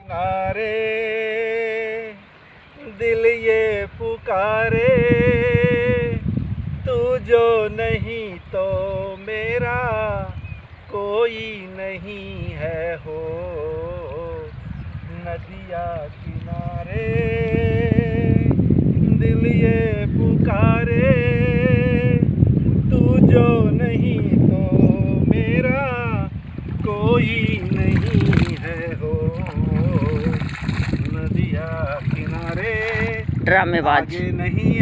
किनारे दिल ये पुकारे, तू जो नहीं तो मेरा कोई नहीं है हो। नदिया किनारे दिल ये पुकारे, तू जो नहीं तो मेरा कोई नहीं है हो। नदिया किनारे ड्रामेबाज आगे नहीं